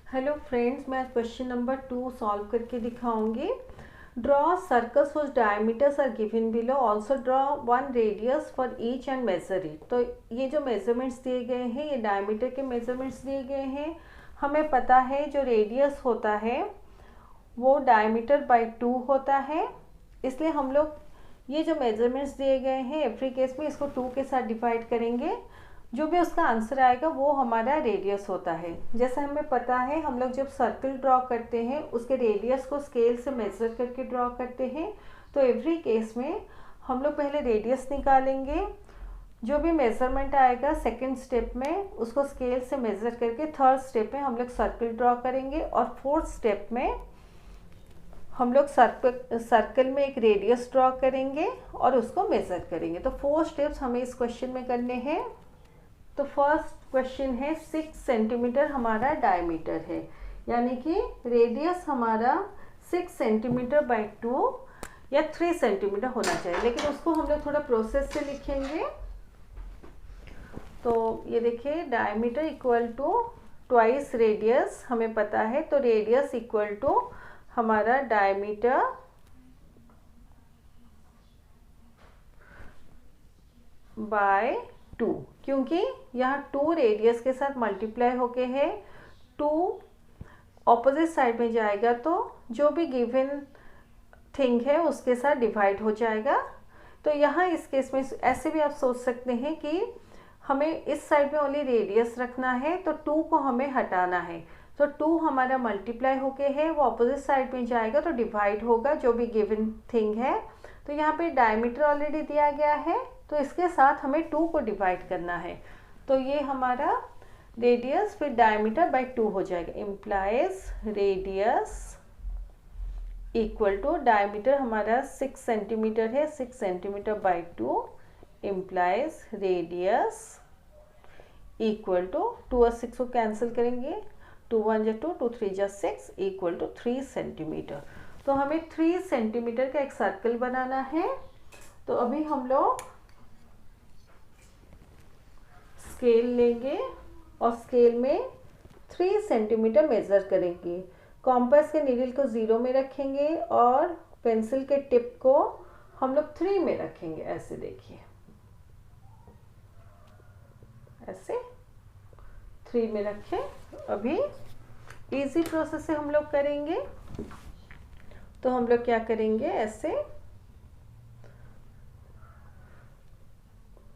Hello friends, मैं question number 2 solve करके दिखाऊंगी। Draw circles whose diameters are given below, also draw one radius for each and measure it। तो ये जो measurements दिए गए हैं, ये डायमीटर के मेजरमेंट्स दिए गए हैं। हमें पता है जो रेडियस होता है वो डायमीटर बाय 2 होता है, इसलिए हम लोग ये जो मेजरमेंट्स दिए गए हैं एवरी केस में इसको 2 के साथ डिवाइड करेंगे। जो भी उसका आंसर आएगा वो हमारा रेडियस होता है। जैसे हमें पता है हम लोग जब सर्कल ड्रॉ करते हैं उसके रेडियस को स्केल से मेज़र करके ड्रॉ करते हैं। तो एवरी केस में हम लोग पहले रेडियस निकालेंगे, जो भी मेज़रमेंट आएगा सेकंड स्टेप में उसको स्केल से मेज़र करके थर्ड स्टेप में हम लोग सर्कल ड्रॉ करेंगे और फोर्थ स्टेप में हम लोग सर्कल में एक रेडियस ड्रॉ करेंगे और उसको मेज़र करेंगे। तो 4 स्टेप्स हमें इस क्वेश्चन में करने हैं। तो फर्स्ट क्वेश्चन है 6 सेंटीमीटर हमारा डायमीटर है, यानी कि रेडियस हमारा 6 सेंटीमीटर बाय 2 या 3 सेंटीमीटर होना चाहिए, लेकिन उसको हम लोग थोड़ा प्रोसेस से लिखेंगे। तो ये देखिए diameter equal to twice radius हमें पता है, तो रेडियस इक्वल टू हमारा डायमीटर बाय 2, क्योंकि यहाँ 2 रेडियस के साथ मल्टीप्लाई होके है, 2 ऑपोजिट साइड में जाएगा तो जो भी गिवन थिंग है उसके साथ डिवाइड हो जाएगा। तो यहाँ इस केस में ऐसे भी आप सोच सकते हैं कि हमें इस साइड में ओनली रेडियस रखना है, तो 2 को हमें हटाना है। तो 2 हमारा मल्टीप्लाई होके है, वो ऑपोजिट साइड में जाएगा तो डिवाइड होगा जो भी गिवन थिंग है। तो यहाँ पे डायमीटर ऑलरेडी दिया गया है, तो इसके साथ हमें 2 को डिवाइड करना है। तो ये हमारा रेडियस फिर डायमीटर बाय 2 हो जाएगा। Implies radius equal to diameter हमारा 6 सेंटीमीटर है, 6 centimetre by 2 implies radius equal to 2 और 6 को कैंसिल करेंगे, 2 1 जा 2, 2 3 जा 6 इक्वल टू 3 सेंटीमीटर। तो हमें 3 सेंटीमीटर का एक सर्कल बनाना है। तो अभी हम लोग स्केल लेंगे और स्केल में 3 सेंटीमीटर मेज़र करेंगे। कॉम्पास के नीडल को 0 में रखेंगे और पेंसिल के टिप को हम लोग 3 में रखेंगे। ऐसे देखिए, ऐसे 3 में रखें। अभी इजी प्रोसेस से हम लोग करेंगे। तो हम लोग क्या करेंगे, ऐसे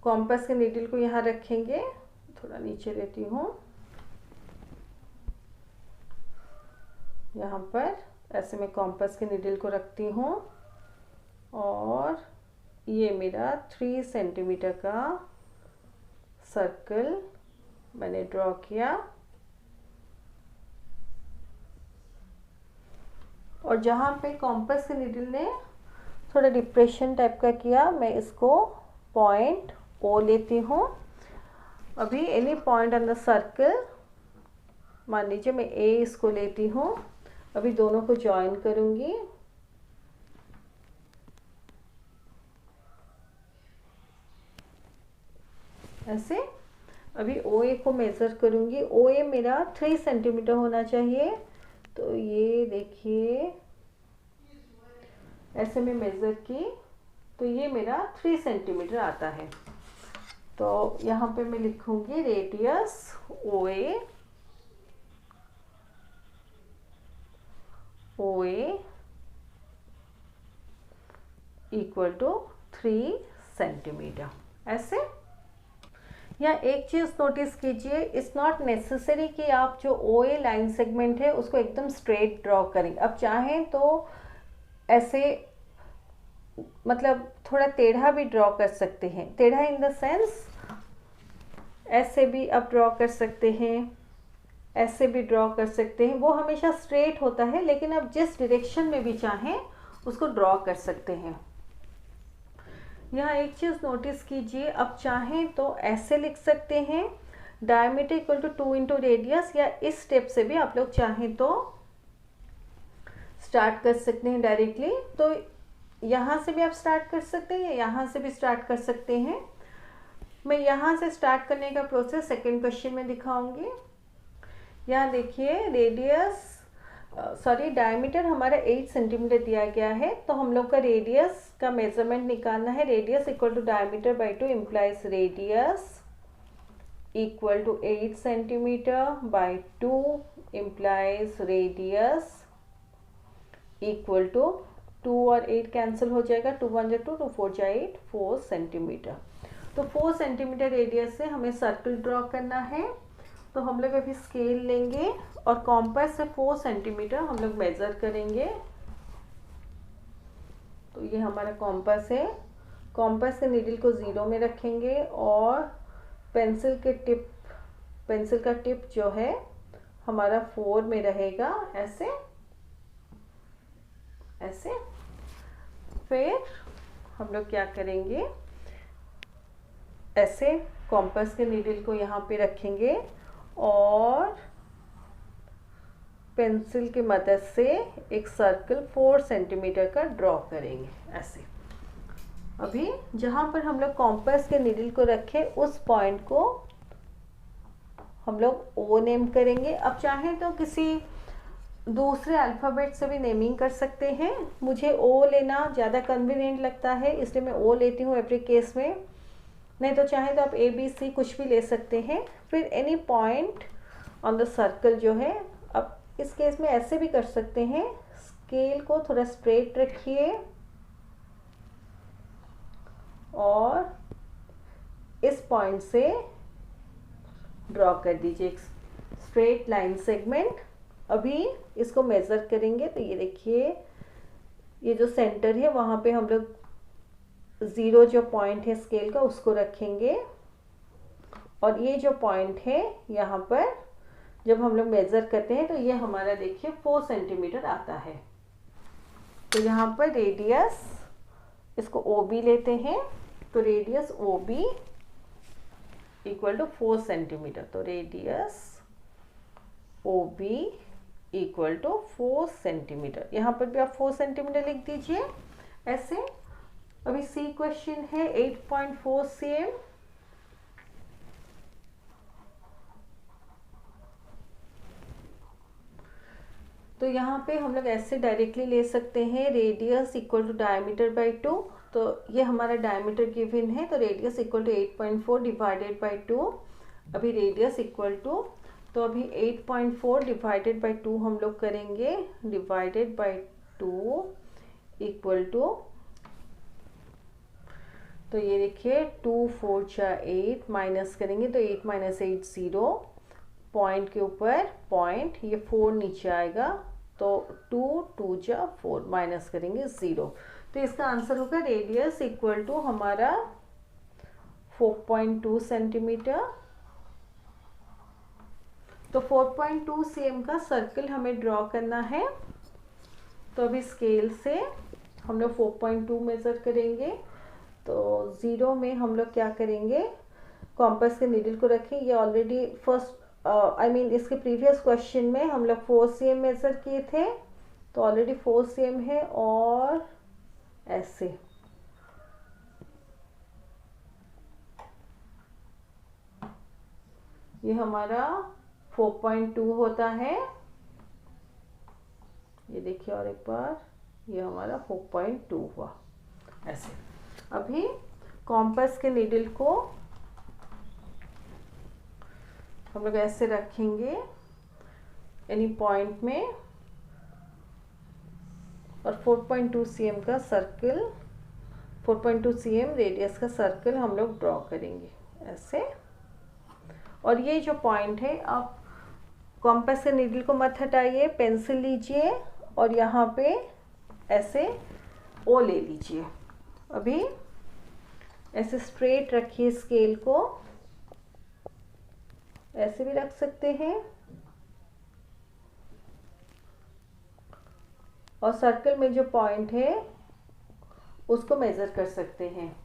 कॉम्पास के नीडल को यहाँ रखेंगे, थोड़ा नीचे लेती हूँ, यहाँ पर ऐसे मैं कॉम्पास के नीडल को रखती हूँ और ये मेरा 3 सेंटीमीटर का सर्कल मैंने ड्रॉ किया। और जहाँ पे कॉम्पास के नीडल ने थोड़ा डिप्रेशन टाइप का किया, मैं इसको पॉइंट ओ लेती हूँ। अभी any point on the circle, मान लीजिए मैं ए इसको लेती हूँ। अभी दोनों को ज्वाइन करूँगी, ऐसे। अभी ओ ए को मेज़र करूँगी। ओ ए मेरा 3 सेंटीमीटर होना चाहिए। तो ये देखिए ऐसे में मेज़र की, तो ये मेरा 3 सेंटीमीटर आता है। तो यहाँ पे मैं लिखूँगी radius O A equal to 3 centimetre, ऐसे। या एक चीज़ नोटिस कीजिए, इट्स नॉट नेसेसरी कि आप जो ओ ए लाइन सेगमेंट है उसको एकदम स्ट्रेट ड्रॉ करें। अब चाहें तो ऐसे मतलब थोड़ा टेढ़ा भी ड्रॉ कर सकते हैं। टेढ़ा इन द सेंस ऐसे भी आप ड्रॉ कर सकते हैं, ऐसे भी ड्रॉ कर सकते हैं। वो हमेशा स्ट्रेट होता है, लेकिन आप जिस डायरेक्शन में भी चाहें उसको ड्रॉ कर सकते हैं। यहाँ एक चीज़ नोटिस कीजिए, आप चाहें तो ऐसे लिख सकते हैं diameter equal to 2 into radius, या इस स्टेप से भी आप लोग चाहें तो स्टार्ट कर सकते हैं डायरेक्टली। तो यहाँ से भी आप स्टार्ट कर सकते हैं या यहाँ से भी स्टार्ट कर सकते हैं। मैं यहाँ से स्टार्ट करने का प्रोसेस सेकंड क्वेश्चन में दिखाऊंगी। यहाँ देखिए रेडियस डायमीटर हमारा 8 सेंटीमीटर दिया गया है, तो हम लोग का रेडियस का मेजरमेंट निकालना है। Radius equal to diameter by 2 implies radius equal to 8 centimetre by 2 implies radius equal to 2 और 8 कैंसिल हो जाएगा, 2 1 जा 2, 2 4 जा 8, 4 सेंटीमीटर। तो 4 सेंटीमीटर रेडियस से हमें सर्कल ड्रॉ करना है। तो हम लोग अभी स्केल लेंगे और कॉम्पास से 4 सेंटीमीटर हम लोग मेज़र करेंगे। तो ये हमारा कॉम्पास है। कॉम्पास के नीडल को 0 में रखेंगे और पेंसिल का टिप जो है हमारा 4 में रहेगा, ऐसे ऐसे। फिर हम लोग क्या करेंगे, ऐसे कॉम्पास के नीडल को यहाँ पे रखेंगे और पेंसिल की मदद से एक सर्कल 4 सेंटीमीटर का ड्रॉ करेंगे, ऐसे। अभी जहाँ पर हम लोग कॉम्पास के नीडल को रखें उस पॉइंट को हम लोग ओ नेम करेंगे। अब चाहें तो किसी दूसरे अल्फ़ाबेट से भी नेमिंग कर सकते हैं। मुझे ओ लेना ज़्यादा कन्वीनियंट लगता है, इसलिए मैं ओ लेती हूँ एवरी केस में। नहीं तो चाहे तो आप ए बी सी कुछ भी ले सकते हैं। फिर any point on the circle जो है, अब इस केस में ऐसे भी कर सकते हैं। स्केल को थोड़ा स्ट्रेट रखिए और इस पॉइंट से ड्रॉ कर दीजिए एक स्ट्रेट लाइन सेगमेंट। अभी इसको मेज़र करेंगे तो ये देखिए, ये जो सेंटर है वहाँ पे हम लोग 0 जो पॉइंट है स्केल का उसको रखेंगे और ये जो पॉइंट है यहाँ पर जब हम लोग मेज़र करते हैं तो ये हमारा देखिए 4 सेंटीमीटर आता है। तो यहाँ पर रेडियस, इसको ओ बी लेते हैं, तो radius O B equal to 4 centimetre. तो radius O B equal to 4 centimetre. यहाँ पर भी आप 4 सेंटीमीटर लिख दीजिए, ऐसे। अभी सी क्वेश्चन है 8.4 cm। तो यहाँ पे हम लोग ऐसे डायरेक्टली ले सकते हैं, radius equal to diameter by 2। तो ये हमारा डायमीटर गिवन है, तो radius equal to 8.4 divided by 2। अभी रेडियस इक्वल टू, तो अभी 8.4 डिवाइडेड बाई 2 हम लोग करेंगे, डिवाइडेड बाई 2 इक्वल टू, तो ये देखिए 2 4 जा 8 माइनस करेंगे तो 8 माइनस 8 0, पॉइंट के ऊपर पॉइंट, ये 4 नीचे आएगा तो 2 2 जा 4 माइनस करेंगे 0। तो इसका आंसर होगा रेडियस इक्वल टू हमारा 4.2 सेंटीमीटर। तो 4.2 cm का सर्कल हमें ड्रॉ करना है। तो अभी स्केल से हम लोग 4.2 मेज़र करेंगे। तो 0 में हम लोग क्या करेंगे, कॉम्पास के नीडल को रखें। ये ऑलरेडी फर्स्ट इसके प्रीवियस क्वेश्चन में हम लोग 4 cm मेज़र किए थे, तो ऑलरेडी 4 cm है। और ऐसे ये हमारा 4.2 होता है, ये देखिए और एक बार, ये हमारा 4.2 हुआ, ऐसे। अभी कॉम्पास के नीडल को हम लोग ऐसे रखेंगे एनी पॉइंट में और 4.2 cm का सर्कल, 4.2 cm रेडियस का सर्कल हम लोग ड्रॉ करेंगे, ऐसे। और ये जो पॉइंट है, आप कॉम्पास के नीडल को मत हटाइए, पेंसिल लीजिए और यहाँ पे ऐसे ओ ले लीजिए। अभी ऐसे स्ट्रेट रखिए स्केल को, ऐसे भी रख सकते हैं और सर्कल में जो पॉइंट है उसको मेज़र कर सकते हैं।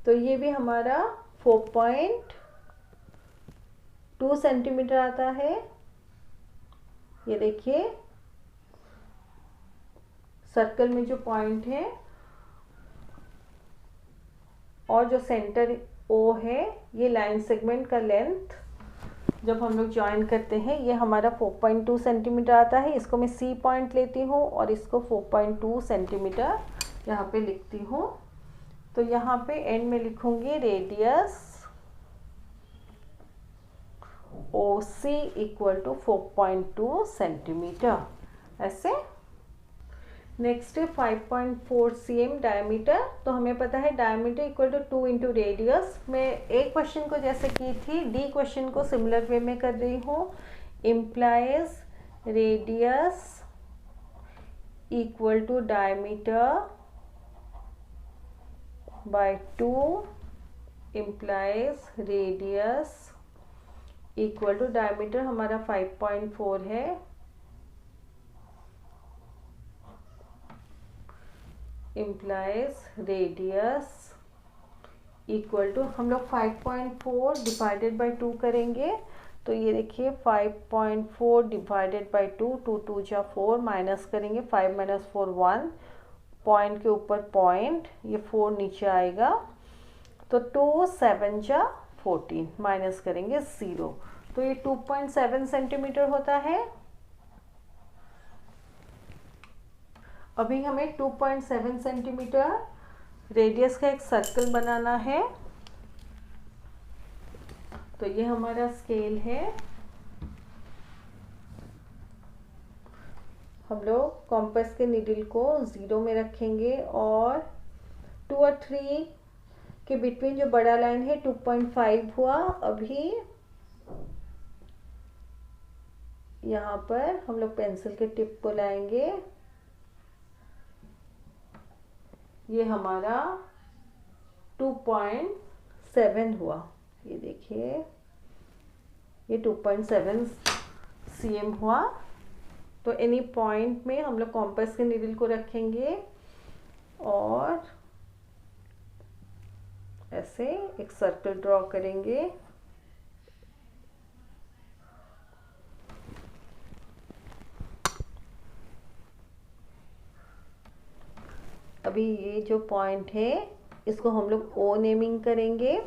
तो ये भी हमारा 4.2 सेंटीमीटर आता है, ये देखिए सर्कल में जो पॉइंट है और जो सेंटर ओ है, ये लाइन सेगमेंट का लेंथ जब हम लोग ज्वाइन करते हैं, ये हमारा 4.2 सेंटीमीटर आता है, इसको मैं सी पॉइंट लेती हूँ और इसको 4.2 सेंटीमीटर यहाँ पे लिखती हूँ। तो यहाँ पे एंड में लिखूँगी radius OC equal to 4.2 centimetre, ऐसे। नेक्स्ट है 5.4 cm डायमीटर। तो हमें पता है diameter equal to 2 into radius. मैं एक क्वेश्चन को जैसे की थी, डी क्वेश्चन को सिमिलर वे में कर रही हूँ। Implies radius equal to diameter by 2 implies radius equal to diameter हमारा 5.4 है, इम्प्लाइज रेडियस इक्वल टू, हम लोग 5.4 डिवाइडेड बाय 2 करेंगे। तो ये देखिए 5.4 डिवाइडेड बाय 2, 2 2 जा 4, माइनस करेंगे 5 माइनस 4 1, पॉइंट के ऊपर पॉइंट, ये 4 नीचे आएगा। तो 2 7 जा 14, माइनस करेंगे 0। तो ये 2.7 सेंटीमीटर होता है। अभी हमें 2.7 सेंटीमीटर रेडियस का एक सर्कल बनाना है। तो ये हमारा स्केल है। हम लोग कॉम्पास के नीडल को 0 में रखेंगे और 2 और 3 के बिटवीन जो बड़ा लाइन है 2.5 हुआ। अभी यहाँ पर हम लोग पेंसिल के टिप को लाएंगे, ये हमारा 2.7 हुआ। ये देखिए ये 2.7 cm हुआ। तो एनी पॉइंट में हम लोग कॉम्पास के नीडल को रखेंगे और ऐसे एक सर्कल ड्रॉ करेंगे। अभी ये जो पॉइंट है इसको हम लोग O नेमिंग करेंगे।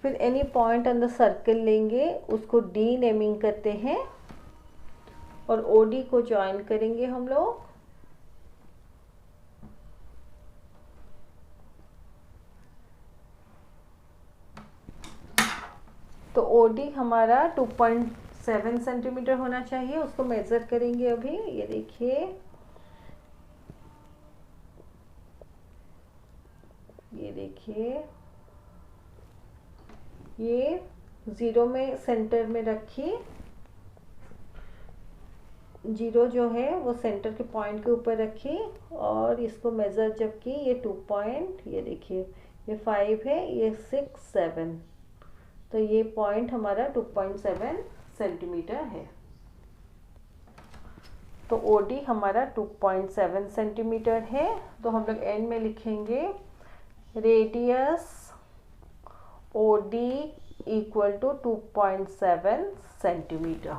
फिर any point on the circle लेंगे, उसको D नेमिंग करते हैं और OD को ज्वाइन करेंगे हम लोग। तो OD हमारा 2.7 सेंटीमीटर होना चाहिए, उसको मेजर करेंगे अभी। ये देखिए ये 0 में सेंटर में रखी, 0 जो है वो सेंटर के पॉइंट के ऊपर रखी और इसको मेज़र जब की, ये 2 पॉइंट, ये देखिए ये 5 है, ये 6 7, तो ये पॉइंट हमारा 2.7 सेंटीमीटर है। तो OD हमारा 2.7 सेंटीमीटर है। तो हम लोग एंड में लिखेंगे radius OD equal to 2.7 centimetre.